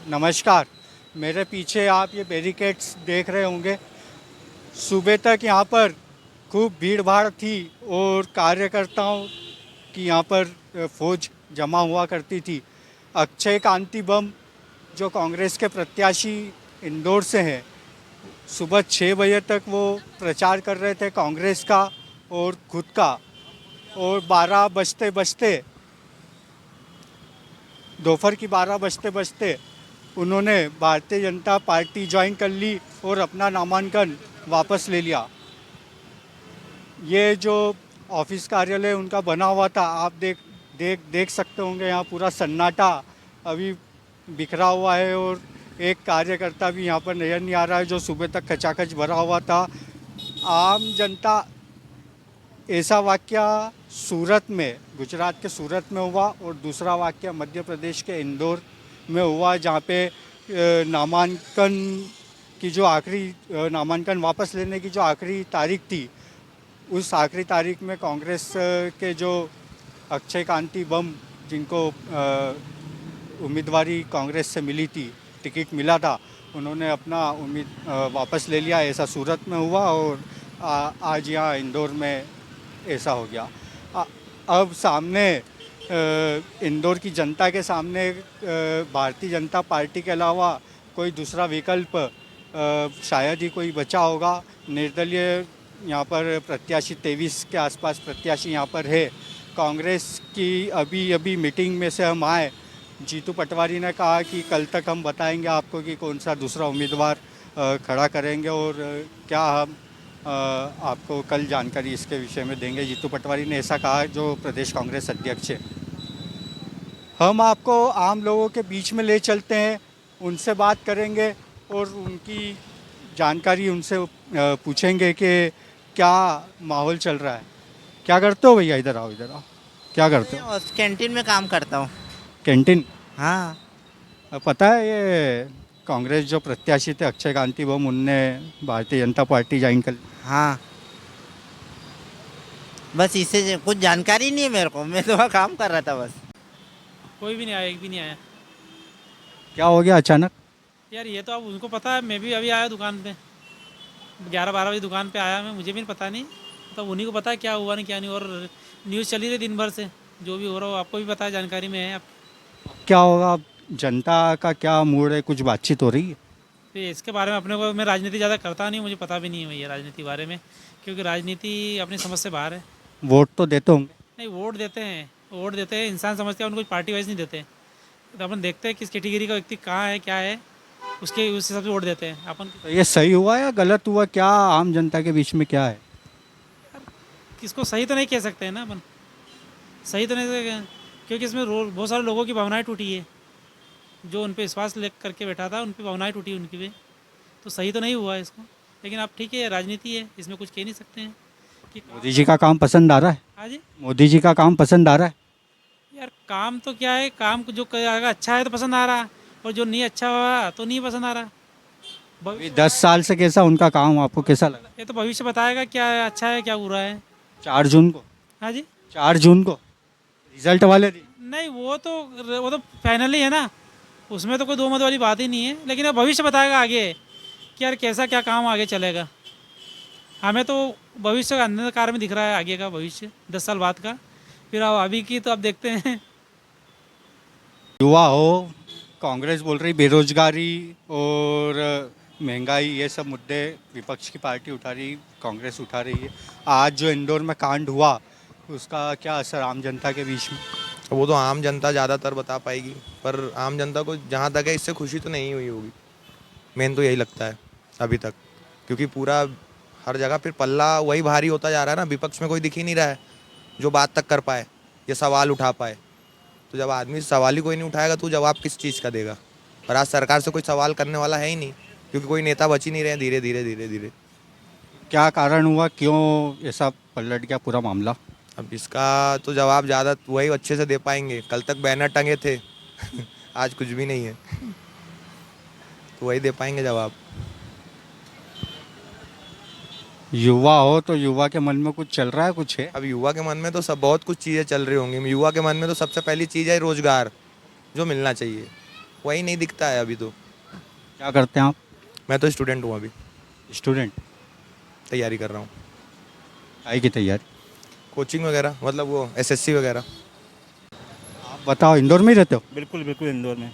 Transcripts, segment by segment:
नमस्कार। मेरे पीछे आप ये बैरिकेड्स देख रहे होंगे। सुबह तक यहाँ पर खूब भीड़ भाड़ थी और कार्यकर्ताओं की यहाँ पर फौज जमा हुआ करती थी। अक्षय कांति बम जो कांग्रेस के प्रत्याशी इंदौर से हैं, सुबह 6 बजे तक वो प्रचार कर रहे थे कांग्रेस का और खुद का, और 12 बजते बजते, दोपहर की 12 बजते बजते उन्होंने भारतीय जनता पार्टी ज्वाइन कर ली और अपना नामांकन वापस ले लिया। ये जो ऑफिस कार्यालय उनका बना हुआ था, आप देख सकते होंगे, यहाँ पूरा सन्नाटा अभी बिखरा हुआ है और एक कार्यकर्ता भी यहाँ पर नज़र नहीं आ रहा है जो सुबह तक खचाखच भरा हुआ था। आम जनता, ऐसा वाक़या सूरत में, गुजरात के सूरत में हुआ और दूसरा वाक़या मध्य प्रदेश के इंदौर में हुआ, जहाँ पे नामांकन की जो आखिरी नामांकन वापस लेने की जो आखिरी तारीख थी, उस आखिरी तारीख में कांग्रेस के जो अक्षय कांति बम, जिनको उम्मीदवारी कांग्रेस से मिली थी, टिकट मिला था, उन्होंने अपना वापस ले लिया। ऐसा सूरत में हुआ और आज यहाँ इंदौर में ऐसा हो गया। अब सामने इंदौर की जनता के सामने भारतीय जनता पार्टी के अलावा कोई दूसरा विकल्प शायद ही कोई बचा होगा। निर्दलीय यहाँ पर प्रत्याशी 23 के आसपास प्रत्याशी यहाँ पर है। कांग्रेस की अभी मीटिंग में से हम आए, जीतू पटवारी ने कहा कि कल तक हम बताएंगे आपको कि कौन सा दूसरा उम्मीदवार खड़ा करेंगे और क्या हम आपको कल जानकारी इसके विषय में देंगे। जीतू पटवारी ने ऐसा कहा, जो प्रदेश कांग्रेस अध्यक्ष है। हम आपको आम लोगों के बीच में ले चलते हैं, उनसे बात करेंगे और उनकी जानकारी उनसे पूछेंगे कि क्या माहौल चल रहा है। क्या करते हो भैया? इधर आओ, इधर आओ। क्या करते हो? कैंटीन में काम करता हूँ। कैंटीन? हाँ। पता है ये कांग्रेस जो प्रत्याशी थे अक्षय कांति बम, उनने भारतीय जनता पार्टी ज्वाइन कर ली। हाँ, बस इससे कुछ जानकारी नहीं है मेरे को, मैं तो वहाँ काम कर रहा था बस। कोई भी नहीं आया, एक भी नहीं आया। क्या हो गया अचानक? यार ये तो अब उनको पता है, मैं भी अभी आया दुकान पे, 11-12 बजे दुकान पे आया मैं, मुझे भी पता नहीं, तो उन्हीं को पता है क्या हुआ नहीं क्या नहीं। और न्यूज़ चली रही दिन भर से, जो भी हो रहा हो आपको भी पता है, जानकारी में है। अब क्या होगा? जनता का क्या मूड है? कुछ बातचीत हो रही है? तो इसके बारे में अपने को, मैं राजनीति ज़्यादा करता नहीं, मुझे पता भी नहीं है भैया राजनीति बारे में, क्योंकि राजनीति अपनी समझ से बाहर है। वोट तो देते होंगे? नहीं, वोट देते हैं, इंसान समझते हैं, उनको पार्टी वाइज नहीं देते। तो अपन देखते हैं किस कैटेगरी का व्यक्ति कहाँ है, क्या है, उसके उस हिसाब से वोट देते हैं अपन। तो ये सही हुआ या गलत हुआ? क्या आम जनता के बीच में क्या है? किसको सही तो नहीं कह सकते हैं ना अपन, सही तो नहीं, क्योंकि इसमें बहुत सारे लोगों की भावनाएं टूटी है, जो उन पे विश्वास ले करके बैठा था, उन पे भावनाएं टूटी उनकी भी, तो सही तो नहीं हुआ है इसको। लेकिन अब ठीक है, राजनीति है, इसमें कुछ कह नहीं सकते हैं कि मोदी जी का काम पसंद आ रहा है? हाँ जी। मोदी जी का काम पसंद आ रहा है? यार काम तो क्या है, काम जो करेगा अच्छा है तो पसंद आ रहा, और जो नहीं अच्छा हुआ तो नहीं पसंद आ रहा। अभी 10 साल से कैसा उनका काम आपको कैसा लगा? ये तो भविष्य बताएगा क्या है, अच्छा है क्या बुरा है। 4 जून को? हाँ जी। 4 जून को रिजल्ट वाले दिन? नहीं, वो तो फाइनल ही है ना, उसमें तो कोई दो मत वाली बात ही नहीं है। लेकिन अब भविष्य बताएगा आगे कि यार कैसा क्या काम आगे चलेगा। हमें तो भविष्य का अंधकार में दिख रहा है, आगे का भविष्य 10 साल बाद का। फिर अब अभी की तो अब देखते हैं। युवा हो, कांग्रेस बोल रही बेरोजगारी और महंगाई, ये सब मुद्दे विपक्ष की पार्टी उठा रही, कांग्रेस उठा रही है। आज जो इंदौर में कांड हुआ, उसका क्या असर आम जनता के बीच में? वो तो आम जनता ज़्यादातर बता पाएगी, पर आम जनता को जहाँ तक है इससे खुशी तो नहीं हुई होगी, मेन तो यही लगता है अभी तक। क्योंकि पूरा हर जगह फिर पल्ला वही भारी होता जा रहा है ना, विपक्ष में कोई दिख ही नहीं रहा है जो बात तक कर पाए या सवाल उठा पाए। तो जब आदमी सवाल ही कोई नहीं उठाएगा तो जवाब किस चीज़ का देगा? और आज सरकार से कोई सवाल करने वाला है ही नहीं, क्योंकि कोई नेता बच ही नहीं रहे धीरे धीरे धीरे धीरे। क्या कारण हुआ, क्यों ऐसा पलट गया पूरा मामला? अब इसका तो जवाब ज़्यादा वही अच्छे से दे पाएंगे। कल तक बैनर टंगे थे आज कुछ भी नहीं है, तो वही दे पाएंगे जवाब। युवा हो तो युवा के मन में कुछ चल रहा है, कुछ है? अब युवा के मन में तो सब बहुत कुछ चीज़ें चल रही होंगी। युवा के मन में तो सबसे पहली चीज़ है रोज़गार, जो मिलना चाहिए। वही नहीं दिखता है अभी तो। क्या करते हैं आप? मैं तो स्टूडेंट हूँ, अभी स्टूडेंट? तैयारी कर रहा हूँ, काय की तैयारी? कोचिंग वगैरह, मतलब वो एसएससी वगैरह। आप बताओ, इंदौर में ही रहते हो? बिल्कुल बिल्कुल इंदौर में।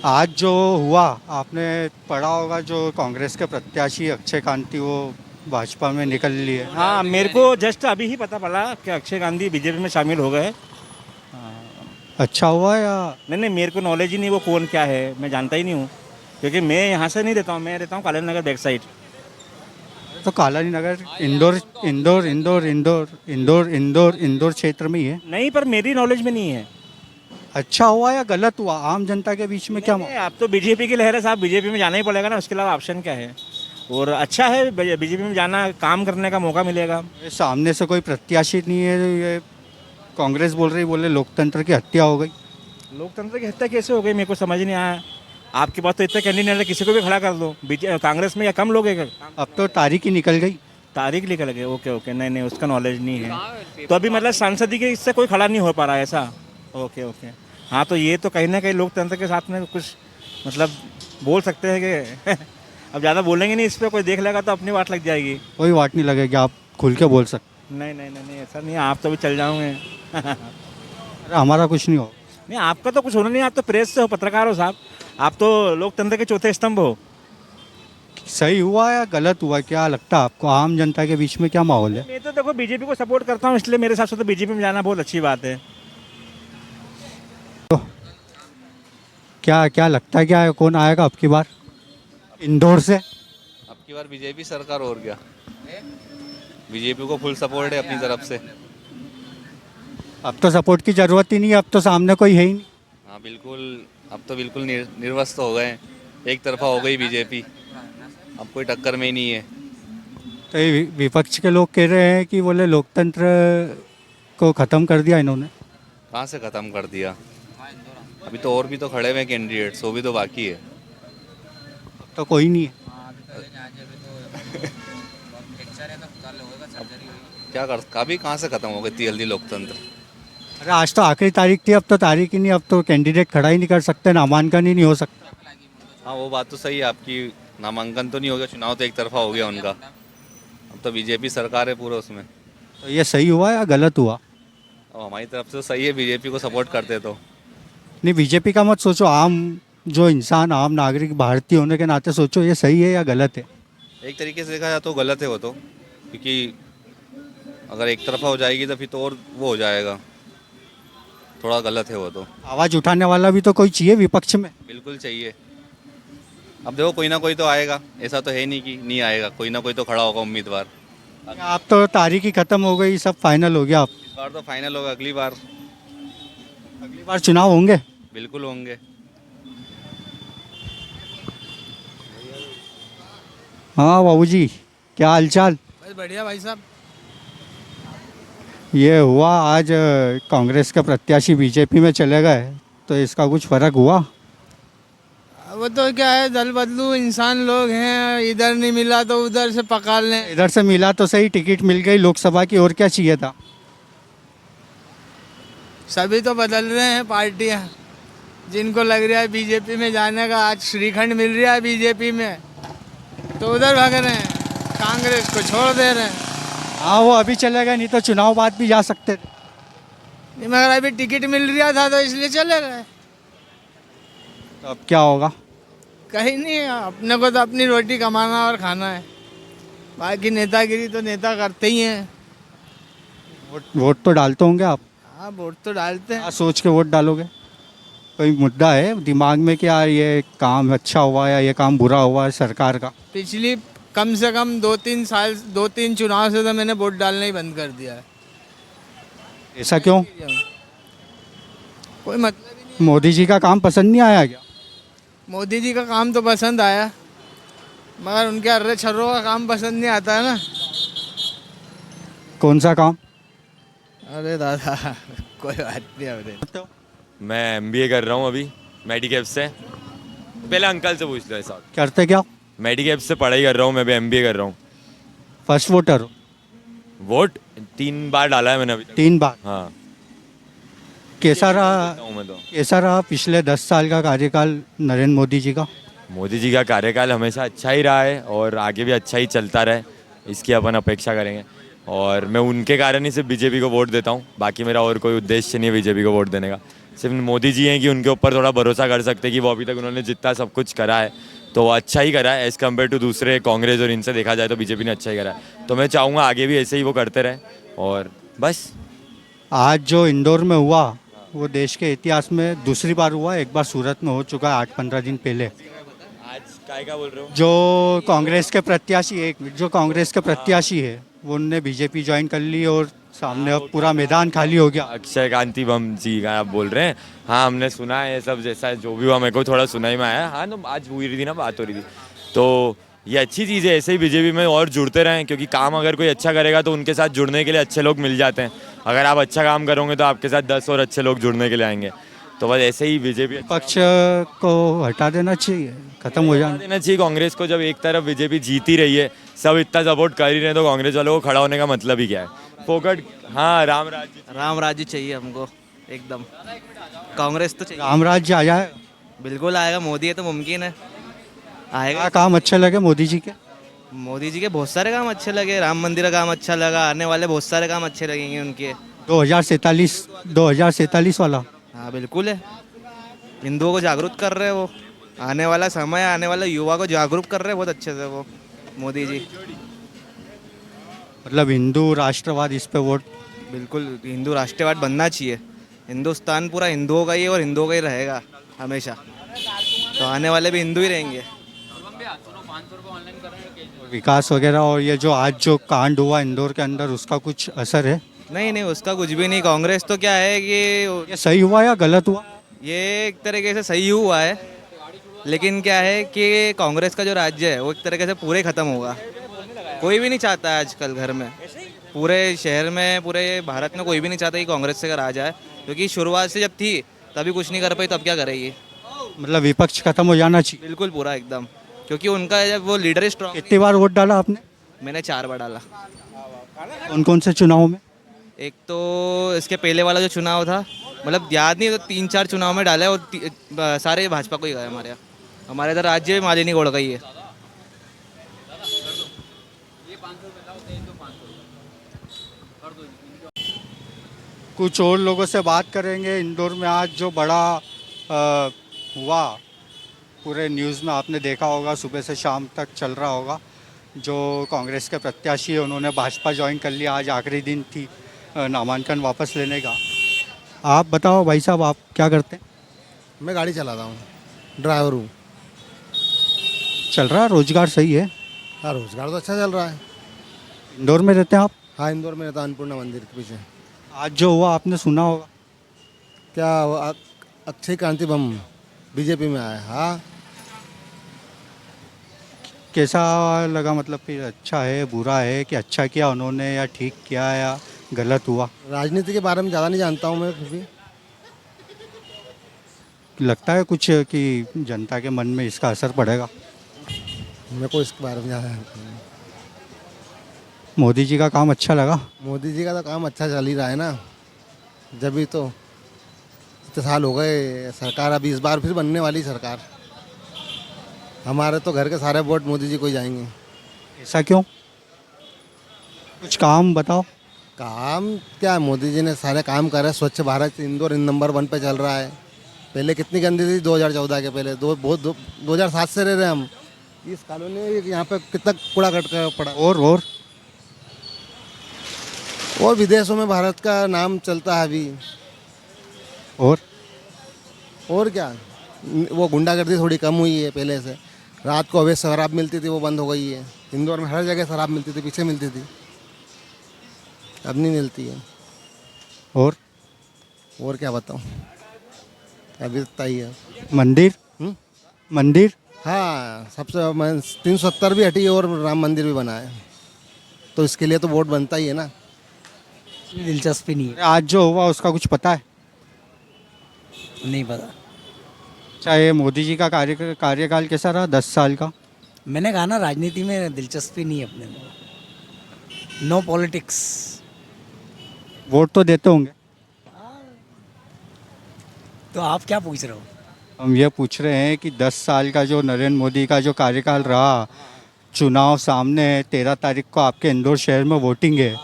आज जो हुआ, आपने पढ़ा होगा, जो कांग्रेस के प्रत्याशी अक्षय कांति वो भाजपा में निकल लिए। हाँ, मेरे को जस्ट अभी ही पता पड़ा कि अक्षय गांधी बीजेपी में शामिल हो गए। अच्छा हुआ या? नहीं नहीं, मेरे को नॉलेज ही नहीं वो कौन क्या है, मैं जानता ही नहीं हूँ, क्योंकि मैं यहाँ से नहीं रहता हूँ, मैं रहता हूँ कालन नगर बैक साइड। तो कालानी नगर इंदौर इंदौर इंदौर इंदौर इंदौर इंदौर इंदौर क्षेत्र में ही है। नहीं, पर मेरी नॉलेज में नहीं है। अच्छा हुआ या गलत हुआ, आम जनता के बीच में क्या नहीं, आप तो बीजेपी की लहर है साहब, बीजेपी में जाना ही पड़ेगा ना, उसके अलावा ऑप्शन क्या है। और अच्छा है बीजेपी में जाना, काम करने का मौका मिलेगा। ये सामने से कोई प्रत्याशी नहीं है, ये कांग्रेस बोल रही, बोले लोकतंत्र की हत्या हो गई। लोकतंत्र की हत्या कैसे हो गई, मेरे को समझ नहीं आया। आपके पास तो इतने कैंडिडेट है, किसी को भी खड़ा कर दो। कांग्रेस में या कम लोग हैं? अब तो तारीख ही निकल गई। तारीख निकल गए, ओके ओके, नहीं नहीं, उसका नॉलेज नहीं है। तो अभी मतलब सांसद के इससे कोई खड़ा नहीं हो पा रहा है ऐसा? ओके ओके, हाँ, तो ये तो कहीं ना कहीं लोकतंत्र के साथ में कुछ मतलब बोल सकते हैं कि अब ज़्यादा बोलेंगे नहीं इस पर, कोई देख लेगा तो अपनी बात लग जाएगी। कोई वाट नहीं लगेगी, आप खुल के बोल सकते। नहीं नहीं नहीं नहीं, ऐसा नहीं है, आप तो भी चल जाओगे। अरे हमारा कुछ नहीं हो। नहीं, आपका तो कुछ होना नहीं, आप तो प्रेस से हो, पत्रकार हो साहब, आप तो लोकतंत्र के चौथे स्तंभ हो। सही हुआ या गलत हुआ, क्या लगता है आपको, आम जनता के बीच में क्या माहौल है? मैं तो देखो बीजेपी को सपोर्ट करता हूँ, इसलिए मेरे हिसाब से तो बीजेपी में जाना बहुत अच्छी बात है। क्या क्या लगता है, क्या है, कौन आएगा अब की बार इंदौर से? अब की बार बीजेपी सरकार, और क्या, बीजेपी को फुल सपोर्ट है अपनी तरफ से। अब तो सपोर्ट की जरूरत ही नहीं है, अब तो सामने कोई है ही नहीं। हाँ बिल्कुल, अब तो बिल्कुल निर्वस्त हो गए, एक तरफा हो गई बीजेपी, अब कोई टक्कर में ही नहीं है। तो ये विपक्ष के लोग कह रहे हैं कि बोले लोकतंत्र को ख़त्म कर दिया इन्होंने। कहाँ से ख़त्म कर दिया, अभी तो और भी तो खड़े हुए हैं कैंडिडेट्स, वो भी तो बाकी है। अब तो कोई नहीं है। क्या कर, कभी कहाँ से ख़त्म हो गई इतनी जल्दी लोकतंत्र। अरे आज तो आखिरी तारीख थी, अब तो तारीख ही नहीं, अब तो कैंडिडेट खड़ा ही नहीं कर सकते, नामांकन ही नहीं हो सकता। हाँ वो बात तो सही है आपकी, नामांकन तो नहीं हो गया, चुनाव तो एक तरफा हो गया उनका, अब तो बीजेपी सरकार है पूरा उसमें। तो ये सही हुआ या गलत हुआ? अब हमारी तरफ से तो सही है, बीजेपी को सपोर्ट करते तो। नहीं, बीजेपी का मत सोचो, आम जो इंसान, आम नागरिक, भारतीय होने के नाते सोचो, ये सही है या गलत है? एक तरीके से देखा जाए तो गलत है वो तो, क्योंकि अगर एक तरफा हो जाएगी तो फिर तो और वो हो जाएगा, थोड़ा गलत है वो तो। आवाज़ उठाने वाला भी तो कोई चाहिए विपक्ष में। बिल्कुल चाहिए, अब देखो कोई ना कोई तो आएगा, ऐसा तो है नहीं कि नहीं आएगा, कोई ना कोई तो खड़ा होगा उम्मीदवार। आप तो तारीख ही खत्म हो गई, सब फाइनल हो गया, अब इस बार तो फाइनल होगा, अगली बार अगली बार चुनाव होंगे। बिल्कुल होंगे। हाँ बाबूजी, क्या हालचाल? बस बढ़िया भाई साहब। ये हुआ आज कांग्रेस के प्रत्याशी बीजेपी में चले गए, तो इसका कुछ फर्क हुआ? वो तो क्या है, दल बदलू इंसान लोग हैं, इधर नहीं मिला तो उधर से पकड़ लें। इधर से मिला तो सही, टिकट मिल गई लोकसभा की, और क्या चाहिए था? सभी तो बदल रहे हैं पार्टियां, जिनको लग रहा है बीजेपी में जाने का, आज श्रीखंड मिल रहा है बीजेपी में तो उधर भाग रहे हैं, कांग्रेस को छोड़ दे रहे हैं। हाँ वो अभी चले गए, नहीं तो चुनाव बाद भी जा सकते थे। नहीं, मगर अभी टिकट मिल रहा था तो इसलिए चले गए। तो अब क्या होगा? कहीं नहीं, अपने को तो अपनी रोटी कमाना और खाना है, बाकी नेतागिरी तो नेता करते ही हैं। वोट तो डालते होंगे आप? हाँ, वोट तो डालते हैं। क्या सोच के वोट डालोगे? कोई मुद्दा है दिमाग में कि यार ये काम अच्छा हुआ या ये काम बुरा हुआ है सरकार का? पिछली कम से कम 2-3 चुनाव से तो मैंने वोट डालना ही बंद कर दिया है। ऐसा क्यों? कोई मतलब ही नहीं। मोदी जी का काम पसंद नहीं आया क्या? मोदी जी का काम तो पसंद आया, मगर उनके अर्रे छर्रों का काम पसंद नहीं आता है ना। कौन सा काम? अरे दादा कोई बात नहीं। अरे मैं एमबीए कर रहा हूँ अभी मेडिकैप से। पहले अंकल से पूछ लो ऐसा। करते क्या? मेडिकैप से पढ़ाई कर रहा हूँ, मैं भी एमबीए कर रहा हूँ। फर्स्ट वोटर हो? वोट 3 बार डाला है मैंने अभी तक। 3 बार? हाँ। कैसा रहा हूँ मैं तो कैसा रहा पिछले 10 साल का कार्यकाल नरेंद्र मोदी जी का? मोदी जी का कार्यकाल हमेशा अच्छा ही रहा है और आगे भी अच्छा ही चलता रहे, इसकी अपन अपेक्षा करेंगे। और मैं उनके कारण ही सिर्फ बीजेपी को वोट देता हूँ, बाकी मेरा और कोई उद्देश्य नहीं है बीजेपी को वोट देने का। सिर्फ मोदी जी हैं कि उनके ऊपर थोड़ा भरोसा कर सकते हैं कि वो अभी तक उन्होंने जितना सब कुछ करा है तो वो अच्छा ही करा है एज़ कम्पेयर टू दूसरे कांग्रेस, और इनसे देखा जाए तो बीजेपी ने अच्छा ही करा है। तो मैं चाहूँगा आगे भी ऐसे ही वो करते रहे और बस। आज जो इंदौर में हुआ वो देश के इतिहास में दूसरी बार हुआ, एक बार सूरत में हो चुका है 8-15 दिन पहले। आज काय का बोल रहे हो? जो कांग्रेस के प्रत्याशी जो कांग्रेस के प्रत्याशी है वो उनने बीजेपी ज्वाइन कर ली और सामने अब पूरा मैदान खाली हो गया। अक्षय कांति बम जी का आप बोल रहे हैं? हाँ, हमने सुना है ये सब, जैसा जो भी हुआ मेरे को थोड़ा सुनाई में आया। हाँ, तो आज हुई रही थी ना, बात हो रही थी, तो ये अच्छी चीज़ है। ऐसे ही बीजेपी में और जुड़ते रहें, क्योंकि काम अगर कोई अच्छा करेगा तो उनके साथ जुड़ने के लिए अच्छे लोग मिल जाते हैं। अगर आप अच्छा काम करोगे तो आपके साथ 10 और अच्छे लोग जुड़ने के लिए आएंगे। तो बस ऐसे ही बीजेपी पक्ष को हटा देना चाहिए, खत्म हो जाना देना चाहिए कांग्रेस को। जब एक तरफ बीजेपी जीत ही रही है, सब इतना सपोर्ट कर ही रहे हैं, तो कांग्रेस वालों को खड़ा होने का मतलब ही क्या है? फोकट, हाँ, राम राज्य चाहिए हमको एकदम। कांग्रेस तो चाहिए, राम राज्य आ जाए। बिल्कुल आएगा। मोदी है तो मुमकिन है, आएगा। क्या काम अच्छे लगे मोदी जी के? मोदी जी के बहुत सारे काम अच्छे लगे। राम मंदिर का काम अच्छा लगा, आने वाले बहुत सारे काम अच्छे लगेंगे उनके। 2047 वाला। हाँ बिल्कुल है, हिंदुओं को जागरूक कर रहे हैं वो। आने वाला समय, आने वाले युवा को जागरूक कर रहे हैं बहुत अच्छे से वो मोदी जी। मतलब हिंदू राष्ट्रवाद, इस पे वोट। बिल्कुल हिंदू राष्ट्रवाद बनना चाहिए। हिंदुस्तान पूरा हिंदुओं का ही है और हिंदुओं का ही रहेगा हमेशा, तो आने वाले भी हिंदू ही रहेंगे। विकास वगैरह और ये जो आज जो कांड हुआ इंदौर के अंदर, उसका कुछ असर है? नहीं नहीं, उसका कुछ भी नहीं। कांग्रेस तो क्या है कि ये सही हुआ या गलत हुआ? ये एक तरीके से सही हुआ है, लेकिन क्या है कि कांग्रेस का जो राज्य है वो एक तरीके से पूरे ख़त्म होगा। कोई भी नहीं चाहता है आजकल घर में, पूरे शहर में, पूरे भारत में कोई भी नहीं चाहता कि कांग्रेस से अगर आ जाए, क्योंकि शुरुआत से जब थी तभी कुछ नहीं कर पाई, तब क्या करेगी? मतलब विपक्ष खत्म हो जाना चाहिए। बिल्कुल पूरा एकदम, क्योंकि उनका जब वो लीडर स्ट्रॉन्ग। कितनी बार वोट डाला आपने? मैंने 4 बार डाला। कौन कौन से चुनाव में? एक तो इसके पहले वाला जो चुनाव था, मतलब याद नहीं, तो 3-4 चुनाव में डाला है और सारे भाजपा को ही गए हमारे यहाँ। हमारे इधर राज्य में मालिनी गौड़ का ही है। कुछ और लोगों से बात करेंगे। इंदौर में आज जो बड़ा हुआ, पूरे न्यूज़ में आपने देखा होगा, सुबह से शाम तक चल रहा होगा। जो कांग्रेस के प्रत्याशी है उन्होंने भाजपा ज्वाइन कर लिया। आज आखिरी दिन थी नामांकन वापस लेने का। आप बताओ भाई साहब, आप क्या करते हैं? मैं गाड़ी चलाता हूँ, ड्राइवर हूँ। चल रहा है, रोजगार सही है? हाँ, रोजगार तो अच्छा चल रहा है। इंदौर में रहते हैं आप? हाँ, इंदौर में रहता हूँ, अन्नपूर्णा मंदिर के पीछे। आज जो हुआ आपने सुना होगा। क्या अक्षय कांति बम बीजेपी में आया? हाँ। कैसा लगा? मतलब फिर अच्छा है, बुरा है, कि अच्छा किया उन्होंने या ठीक किया या गलत हुआ? राजनीति के बारे में ज़्यादा नहीं जानता हूँ मैं, फिर भी लगता है कुछ कि जनता के मन में इसका असर पड़ेगा? मेरे को इसके बारे में ज़्यादा जानता नहीं। मोदी जी का काम अच्छा लगा? मोदी जी का तो काम अच्छा चल ही रहा है ना, जब भी तो इतने साल हो गए सरकार, अभी इस बार फिर बनने वाली सरकार। हमारे तो घर के सारे वोट मोदी जी को ही जाएंगे। ऐसा क्यों? कुछ काम बताओ। काम क्या, मोदी जी ने सारे काम करे। स्वच्छ भारत, इंदौर नंबर 1 पे चल रहा है। पहले कितनी गंदी थी 2014 के पहले, 2007 से रह रहे हम इस कॉलोनी। यहाँ पे कितना कूड़ा कट पड़ा। और विदेशों में भारत का नाम चलता है अभी। और क्या, वो गुंडागर्दी थोड़ी कम हुई है पहले से। रात को अवैध शराब मिलती थी, वो बंद हो गई है। इंदौर में हर जगह शराब मिलती थी, पीछे मिलती थी, अब नहीं मिलती है। और क्या बताऊँ, अभी तक ही है। मंदिर हाँ, सबसे 370 भी हटी और राम मंदिर भी बना है, तो इसके लिए तो वोट बनता ही है ना। दिलचस्पी नहीं है। आज जो हुआ उसका कुछ पता है? नहीं पता। चाहे मोदी जी का कार्यकाल कैसा रहा 10 साल का? मैंने कहा ना, राजनीति में दिलचस्पी नहीं है अपने को। No politics. वोट तो देते होंगे? तो आप क्या पूछ रहे हो? हम ये पूछ रहे हैं कि 10 साल का जो नरेंद्र मोदी का जो कार्यकाल रहा, चुनाव सामने है, 13 तारीख को आपके इंदौर शहर में वोटिंग है,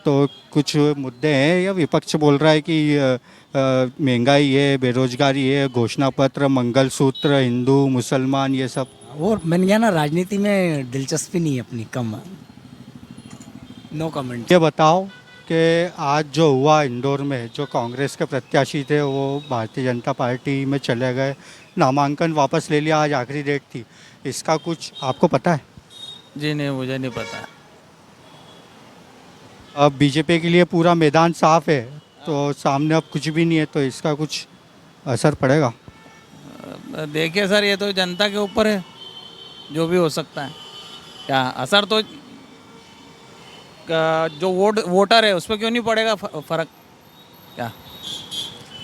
तो कुछ मुद्दे हैं या विपक्ष बोल रहा है कि महंगाई है, बेरोजगारी है, घोषणा पत्र, मंगलसूत्र, हिंदू मुसलमान, ये सब? और मैंने कहा ना, राजनीति में दिलचस्पी नहीं है अपनी, कम है। No comment. ये बताओ कि आज जो हुआ इंदौर में, जो कांग्रेस के प्रत्याशी थे वो भारतीय जनता पार्टी में चले गए, नामांकन वापस ले लिया, आज आखिरी डेट थी, इसका कुछ आपको पता है? जी नहीं, मुझे नहीं पता। अब बीजेपी के लिए पूरा मैदान साफ है, तो सामने अब कुछ भी नहीं है, तो इसका कुछ असर पड़ेगा? देखिए सर, ये तो जनता के ऊपर है, जो भी हो सकता है। क्या असर तो जो वोटर है उस पर क्यों नहीं पड़ेगा फर्क? क्या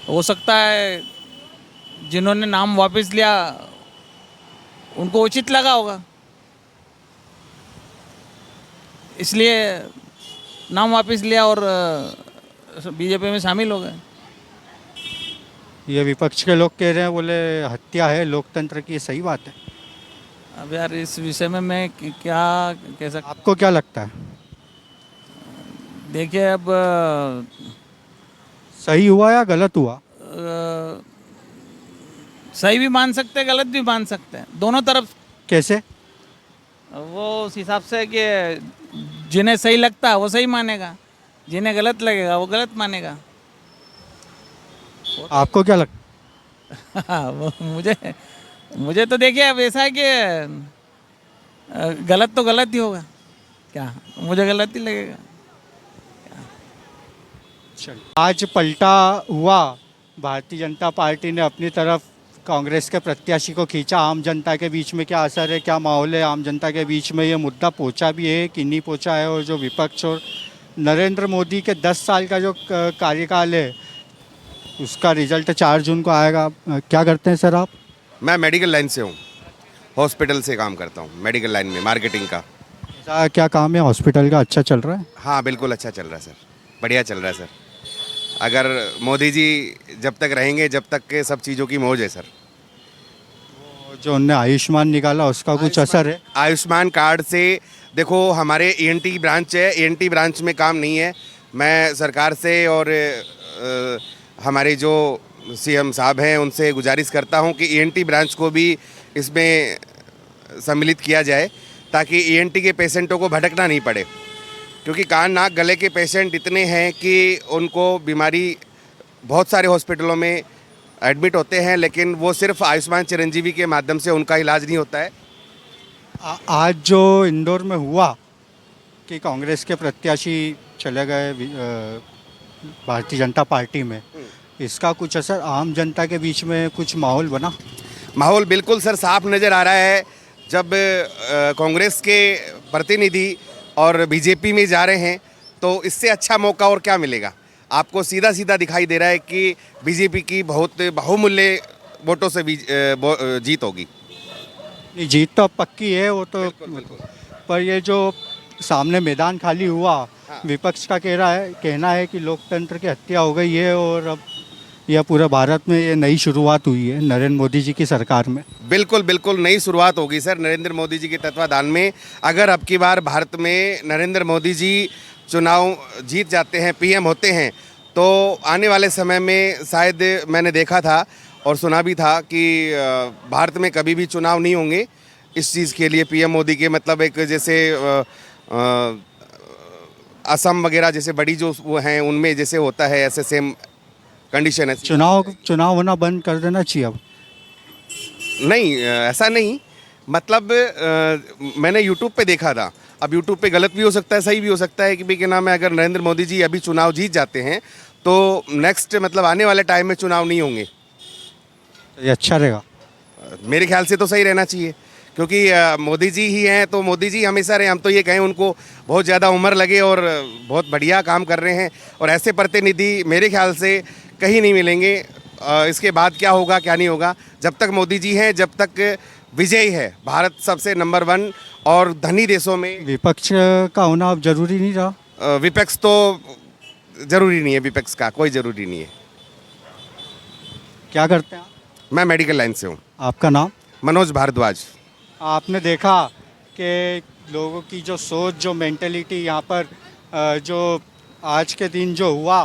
हो सकता है जिन्होंने नाम वापस लिया उनको उचित लगा होगा, इसलिए नाम वापस लिया और बीजेपी में शामिल हो गए। ये विपक्ष के लोग कह रहे हैं, बोले हत्या है लोकतंत्र की, ये सही बात है? अब यार इस विषय में मैं क्या कह सकता। आपको क्या लगता है, देखिए अब सही हुआ या गलत हुआ? सही भी मान सकते हैं, गलत भी मान सकते हैं, दोनों तरफ। कैसे? वो उस हिसाब से कि जिन्हें सही लगता है वो सही मानेगा, जिन्हें गलत लगेगा वो गलत मानेगा। आपको क्या लगता हाँ, वो मुझे तो देखिए अब ऐसा है कि गलत तो गलत ही होगा। क्या मुझे गलत ही लगेगा। है? आज पलटा हुआ, भारतीय जनता पार्टी ने अपनी तरफ कांग्रेस के प्रत्याशी को खींचा, आम जनता के बीच में क्या असर है, क्या माहौल है आम जनता के बीच में? ये मुद्दा पहुंचा भी है कि नहीं पहुंचा है? और जो विपक्ष और नरेंद्र मोदी के 10 साल का जो कार्यकाल है, उसका रिजल्ट 4 जून को आएगा। क्या करते हैं सर आप? मैं मेडिकल लाइन से हूँ, हॉस्पिटल से काम करता हूँ, मेडिकल लाइन में मार्केटिंग का। ऐसा क्या काम है हॉस्पिटल का, अच्छा चल रहा है? हाँ बिल्कुल अच्छा चल रहा है सर, बढ़िया चल रहा है सर। अगर मोदी जी जब तक रहेंगे, जब तक के सब चीज़ों की मौज है सर। जो उनने आयुष्मान निकाला, उसका कुछ असर है? आयुष्मान कार्ड से देखो, हमारे ईएनटी ब्रांच है, ईएनटी ब्रांच में काम नहीं है। मैं सरकार से और हमारे जो सीएम साहब हैं उनसे गुजारिश करता हूं कि ईएनटी ब्रांच को भी इसमें सम्मिलित किया जाए, ताकि ईएनटी के पेशेंटों को भटकना नहीं पड़े, क्योंकि कान नाक गले के पेशेंट इतने हैं कि उनको बीमारी बहुत सारे हॉस्पिटलों में एडमिट होते हैं, लेकिन वो सिर्फ आयुष्मान चिरंजीवी के माध्यम से उनका इलाज नहीं होता है। आज जो इंदौर में हुआ कि कांग्रेस के प्रत्याशी चले गए भारतीय जनता पार्टी में, इसका कुछ असर आम जनता के बीच में कुछ माहौल बना? माहौल बिल्कुल सर साफ नज़र आ रहा है। जब कांग्रेस के प्रतिनिधि और बीजेपी में जा रहे हैं, तो इससे अच्छा मौका और क्या मिलेगा? आपको सीधा सीधा दिखाई दे रहा है कि बीजेपी की बहुत बहुमूल्य वोटों से जीत होगी। नहीं, जीत तो अब पक्की है, वो तो बिल्कुल। पर ये जो सामने मैदान खाली हुआ, विपक्ष का कहना है कि लोकतंत्र की हत्या हो गई है, और अब यह पूरे भारत में ये नई शुरुआत हुई है नरेंद्र मोदी जी की सरकार में। बिल्कुल बिल्कुल नई शुरुआत होगी सर नरेंद्र मोदी जी के तत्वाधान में। अगर अब की बार भारत में नरेंद्र मोदी जी चुनाव जीत जाते हैं, पीएम होते हैं, तो आने वाले समय में शायद मैंने देखा था और सुना भी था कि भारत में कभी भी चुनाव नहीं होंगे इस चीज़ के लिए पीएम मोदी के, मतलब एक जैसे असम वगैरह जैसे बड़ी जो वो हैं उनमें जैसे होता है, ऐसे सेम कंडीशन है। चुनाव होना बंद कर देना चाहिए अब? नहीं, ऐसा नहीं, मतलब मैंने यूट्यूब पे देखा था। अब यूट्यूब पे गलत भी हो सकता है, सही भी हो सकता है कि भाई क्या नाम है, अगर नरेंद्र मोदी जी अभी चुनाव जीत जाते हैं तो नेक्स्ट मतलब आने वाले टाइम में चुनाव नहीं होंगे। ये अच्छा रहेगा? मेरे ख्याल से तो सही रहना चाहिए, क्योंकि मोदी जी ही हैं तो मोदी जी हमेशा रहे। हम तो ये कहें उनको बहुत ज़्यादा उम्र लगे और बहुत बढ़िया काम कर रहे हैं, और ऐसे प्रतिनिधि मेरे ख्याल से कहीं नहीं मिलेंगे। इसके बाद क्या होगा क्या नहीं होगा, जब तक मोदी जी हैं, जब तक विजयी है भारत सबसे नंबर 1 और धनी देशों में। विपक्ष का होना अब जरूरी नहीं रहा? विपक्ष तो जरूरी नहीं है, विपक्ष का कोई ज़रूरी नहीं है। क्या करते हैं आप? मैं मेडिकल लाइन से हूँ। आपका नाम? मनोज भारद्वाज। आपने देखा कि लोगों की जो सोच, जो मेंटेलिटी यहाँ पर जो आज के दिन जो हुआ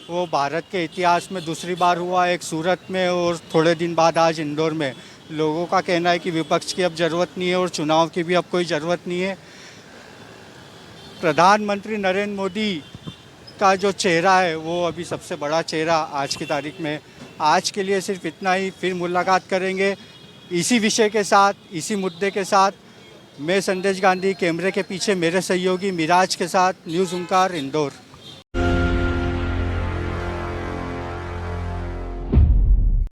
वो भारत के इतिहास में दूसरी बार हुआ, एक सूरत में और थोड़े दिन बाद आज इंदौर में। लोगों का कहना है कि विपक्ष की अब ज़रूरत नहीं है और चुनाव की भी अब कोई ज़रूरत नहीं है। प्रधानमंत्री नरेंद्र मोदी का जो चेहरा है वो अभी सबसे बड़ा चेहरा आज की तारीख में। आज के लिए सिर्फ इतना ही, फिर मुलाकात करेंगे इसी विषय के साथ, इसी मुद्दे के साथ। मैं संदेश गांधी, कैमरे के पीछे मेरे सहयोगी मिराज के साथ, न्यूज़ ओंकार इंदौर।